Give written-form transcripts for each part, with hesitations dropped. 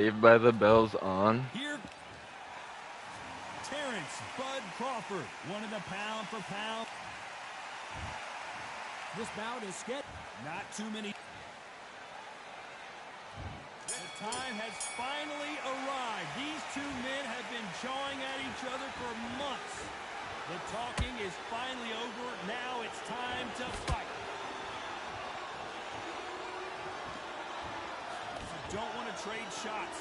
Saved by the Bell's on. Here, Terrence Bud Crawford, one of the pound for pound. This bout is sketchy. Not too many. The time has finally arrived. These two men have been jawing at each other for months. The talking is finally over. Now it's time to fight. You don't want to trade shots.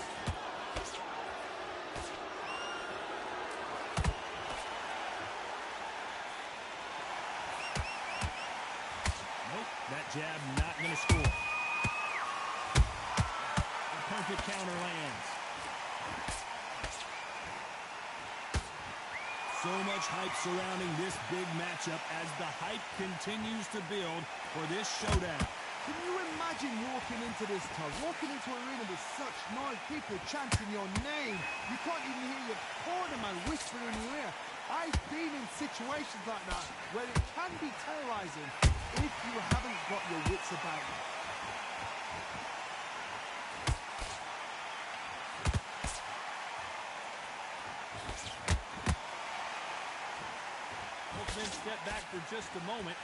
Nope, that jab not going to score. A perfect counter lands. So much hype surrounding this big matchup as the hype continues to build for this showdown. Can you imagine walking into this town, walking into an arena with such noise, people chanting your name? You can't even hear your cornerman whispering in your ear. I've been in situations like that where it can be terrorizing if you haven't got your wits about you. Step back for just a moment.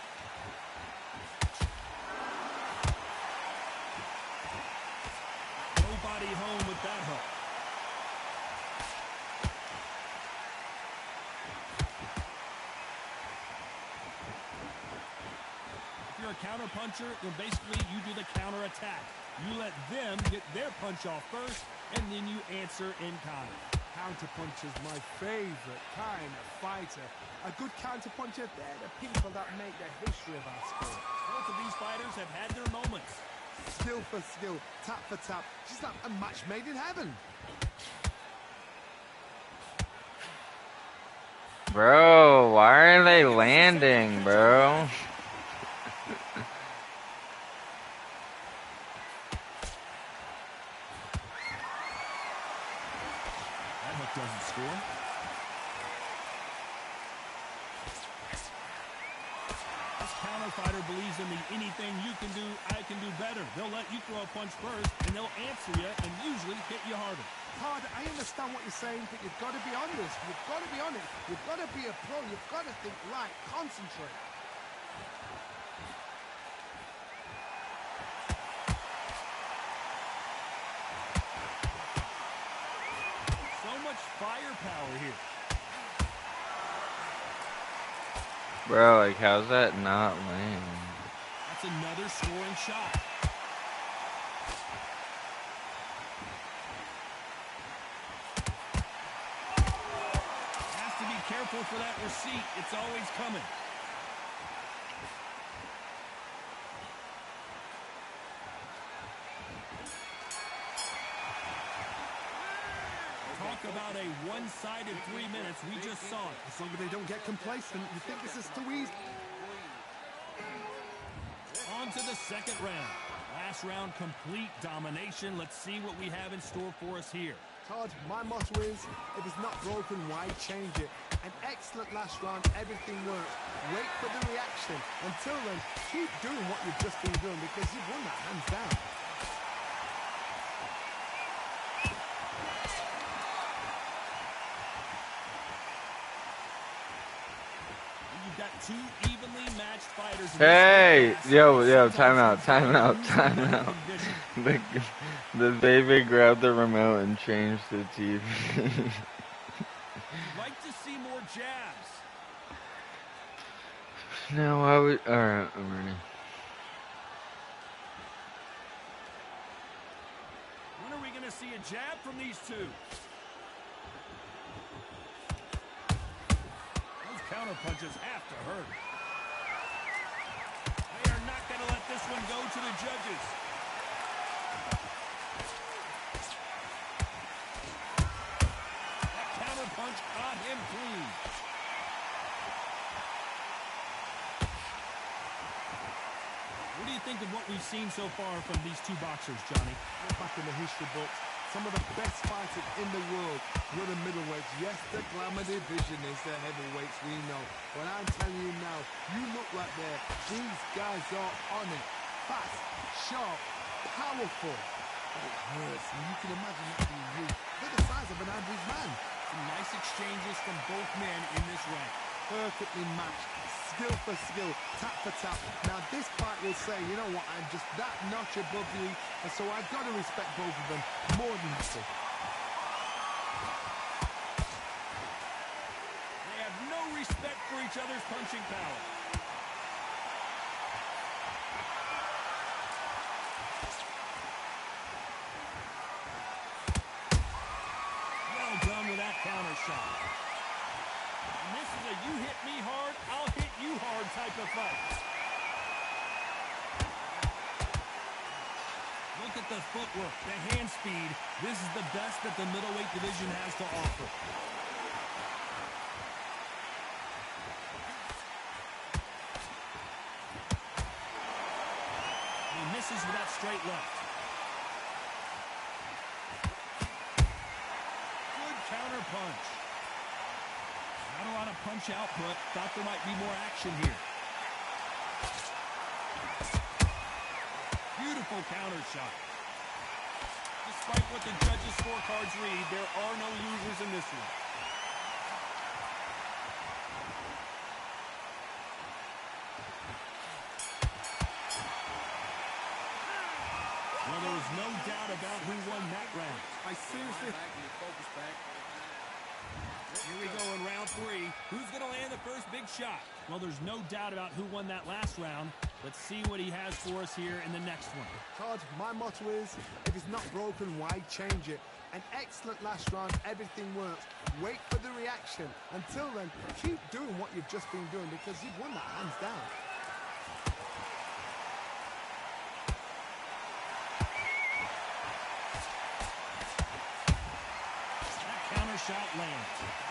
Nobody home with that hook. If you're a counter puncher, then basically you do the counter attack. You let them get their punch off first, and then you answer in kind. Counterpuncher is my favorite kind of fighter. A good counterpuncher, they're the people that make the history of our sport. Both of these fighters have had their moments. Skill for skill, tap for tap, just like a match made in heaven. Bro, why are they landing, bro? Doesn't score. This counter fighter believes in the anything you can do, I can do better. They'll let you throw a punch first, and they'll answer you and usually hit you harder. Todd, I understand what you're saying, but you've got to be honest. You've got to be honest. You've got to be a pro. You've got to think right. Concentrate. Firepower here. Bro, like, how's that not land? That's another scoring shot. Has to be careful for that receipt. It's always coming. About a one-sided 3 minutes. We just saw it. As long as they don't get complacent, you think this is too easy. On to the second round. Last round, complete domination. Let's see what we have in store for us here. Todd, my motto is, if it's not broken, why change it? An excellent last round, everything works. Wait for the reaction. Until then, keep doing what you've just been doing because you've won that hands down. Two evenly matched fighters. Hey, yo, time out. The baby grabbed the remote and changed the TV. Like to see more jabs. No, I would. Alright, I'm ready. When are we going to see a jab from these two? Counter punches have to hurt. They are not going to let this one go to the judges. That counter punch caught him clean. What do you think of what we've seen so far from these two boxers, Johnny? Back in the history books, some of the best fighters in the world were the middleweights. Yes, the glamour division is the heavyweights, we know. But I'm telling you now, you look right there. These guys are on it. Fast, sharp, powerful. It hurts, and you can imagine that being you. They're the size of an average man. Some nice exchanges from both men in this round. Perfectly matched, skill for skill, tap for tap. Now this fight will say, you know what, I'm just that notch above you, and so I've got to respect both of them more than equal. They have no respect for each other's punching power. Well done with that counter shot. And this is a you hit me hard, I'll hit you hard type of fight. Look at the footwork, the hand speed. This is the best that the middleweight division has to offer. He misses with that straight left. Good counter punch. Not a lot of punch output. Thought there might be more action here. Beautiful counter shot. Despite what the judges' scorecards read, there are no losers in this one. Well, there was no doubt about who won that round. I seriously... Here we go in round 3. Who's going to land the first big shot? Well, there's no doubt about who won that last round. Let's see what he has for us here in the next one. Todd, my motto is, if it's not broken, why change it? An excellent last round, everything works. Wait for the reaction. Until then, keep doing what you've just been doing because you've won that hands down. That counter shot lands.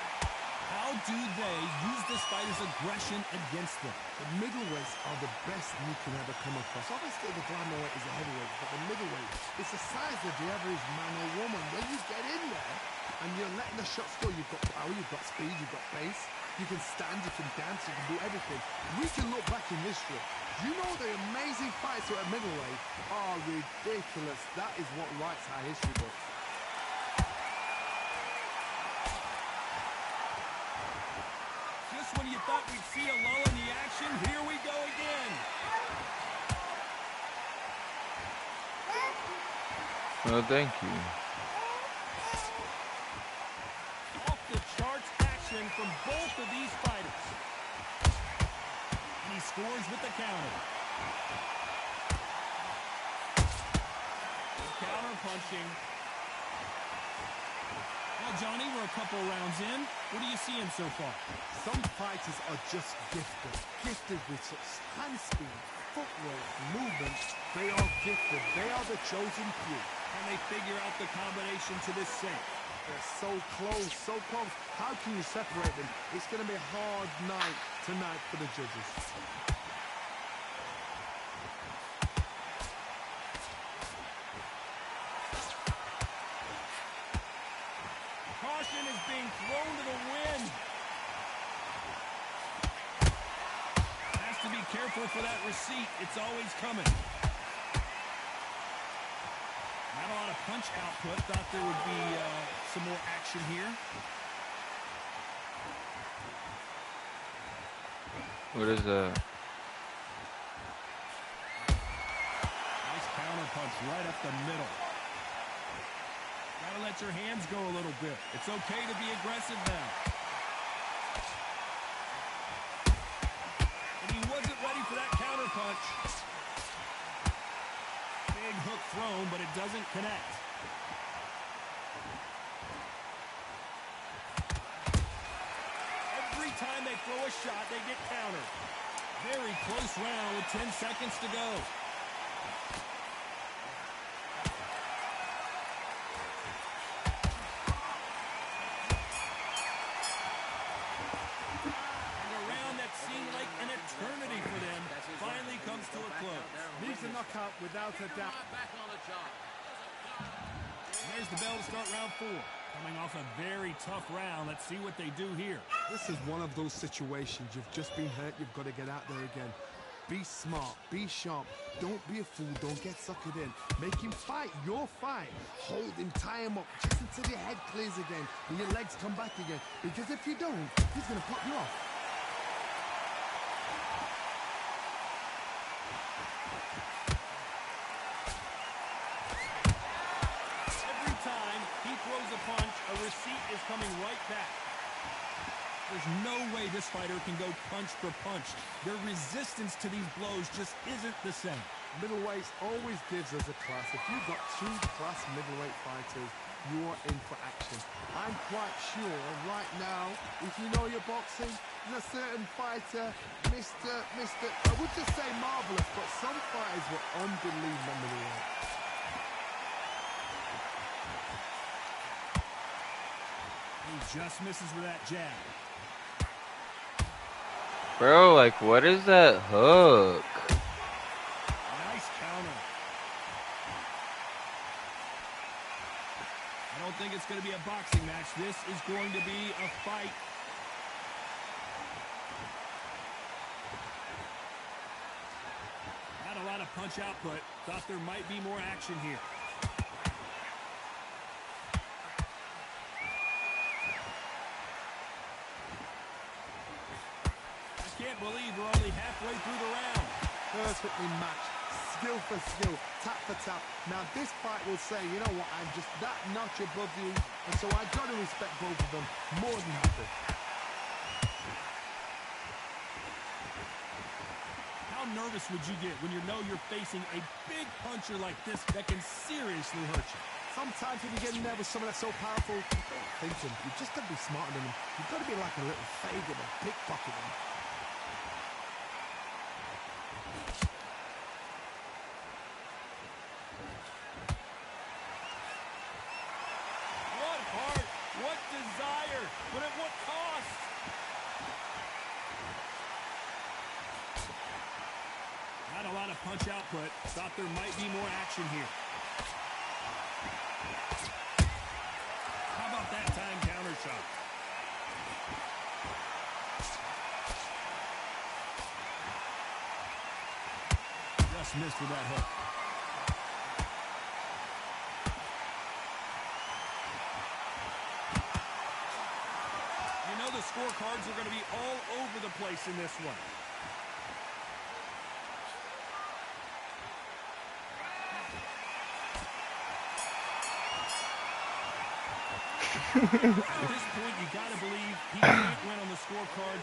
How do they use this fighter's aggression against them? The middleweights are the best you can ever come across. Obviously, the flyweight is a heavyweight, but the middleweight, it's the size of the average man or woman. When you get in there and you're letting the shots go, you've got power, you've got speed, you've got pace, you can stand, you can dance, you can do everything. We can look back in history. You know the amazing fights at middleweight are ridiculous. That is what writes our history books. Just when you thought we'd see a lull in the action, here we go again. Well, thank you. Off the charts action from both of these fighters. And he scores with the counter. Counter punching. Well, Johnny, we're a couple rounds in. What are you seeing so far? Some fighters are just gifted. Gifted with such hand speed, footwork, movement. They are gifted. They are the chosen few. Can they figure out the combination to this sink? They're so close, so close. How can you separate them? It's going to be a hard night tonight for the judges. Caution is being thrown to the wind. Has to be careful for that receipt. It's always coming. Not a lot of punch output. Thought there would be some more action here. What is that? Nice counter punch right up the middle. Gotta let your hands go a little bit. It's okay to be aggressive now. And he wasn't ready for that counter punch. Big hook thrown, but it doesn't connect. Every time they throw a shot, they get countered. Very close round with 10 seconds to go. And a round that seemed like an eternity for them finally comes to a close. Needs a knockout without a doubt. And there's the bell to start round 4. Coming off a very tough round. Let's see what they do here. This is one of those situations. You've just been hurt. You've got to get out there again. Be smart, be sharp, don't be a fool, don't get suckered in. Make him fight your fight. Hold him, tie him up, just until your head clears again and your legs come back again. Because if you don't, he's gonna pop you off. Every time he throws a punch, a receipt is coming right back. There's no way this fighter can go punch for punch. Their resistance to these blows just isn't the same. Middleweights always gives us a class. If you've got two class middleweight fighters, you are in for action. I'm quite sure right now, if you know your boxing, there's a certain fighter, I would just say marvelous, but some fighters were unbelievable middleweight. He just misses with that jab. Bro, like, what is that hook? Nice counter. I don't think it's going to be a boxing match. This is going to be a fight. Not a lot of punch output. Thought there might be more action here. I can't believe we're only halfway through the round. Perfectly matched, skill for skill, tap for tap. Now this fight will say, you know what, I'm just that notch above you, and so I've got to respect both of them more than happy. How nervous would you get when you know you're facing a big puncher like this that can seriously hurt you? Sometimes when you get in there with someone that's so powerful, you don't think him. You've just got to be smarter than him. You've got to be like a little faggot or pickpocket him. What heart, what desire, but at what cost? Not a lot of punch output. Thought there might be more action here. How about that time counter shot? Just missed with that hook. You know the scorecards are going to be all over the place in this one. At this point, you got to believe he can't win on the scorecard.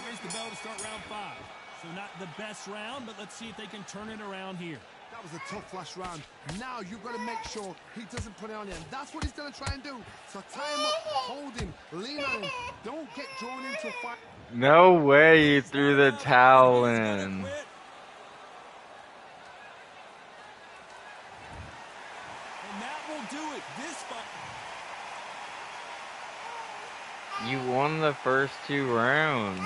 Raise the bell to start round 5. So not the best round, but let's see if they can turn it around here. That was a tough last round. Now you've got to make sure he doesn't put it on you. And that's what he's going to try and do. So tie him up, hold him, lean on him. Don't get drawn into a fight. No way you threw the towel He's gotta in. quit. And that will do it. This fight. You won the first 2 rounds.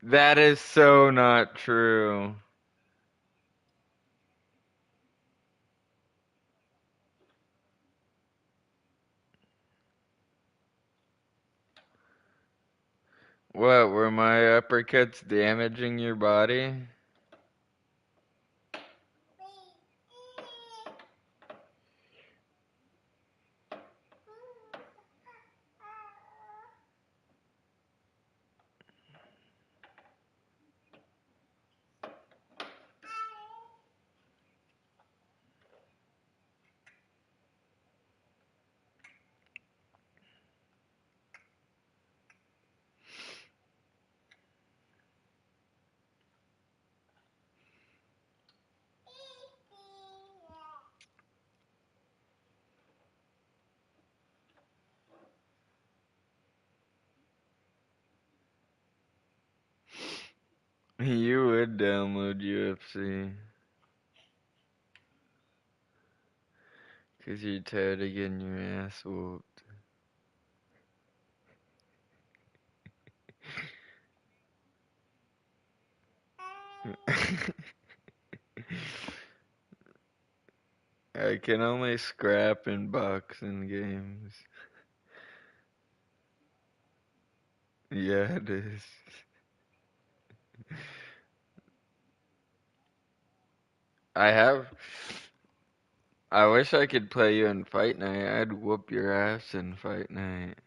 That is so not true. What, were my uppercuts damaging your body? You would download UFC. Cause you're tired of getting your ass whooped. I can only scrap in boxing games. Yeah, it is. I have. I wish I could play you in Fight Night. I'd whoop your ass in Fight Night.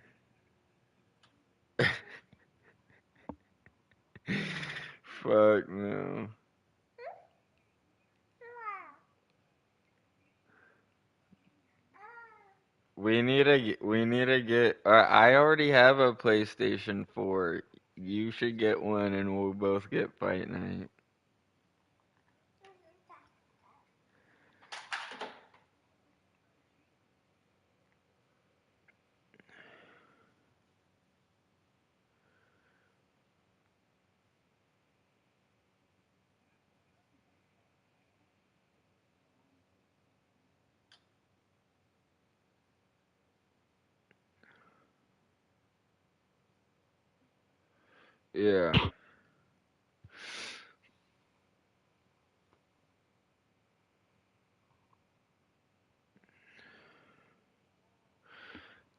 Fuck no. We need to get. I already have a PlayStation 4. You should get one, and we'll both get Fight Night. Yeah.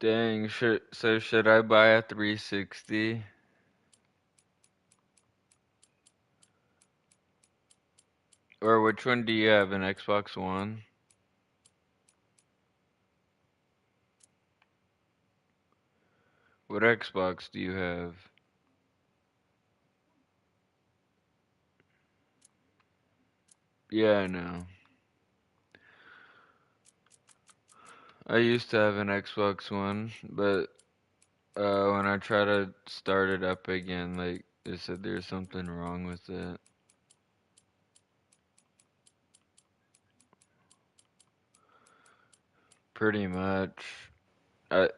Dang. Should I buy a 360? Or which one do you have? An Xbox One? What Xbox do you have? Yeah, I know. I used to have an Xbox One, but when I try to start it up again, like they said there's something wrong with it. Pretty much. I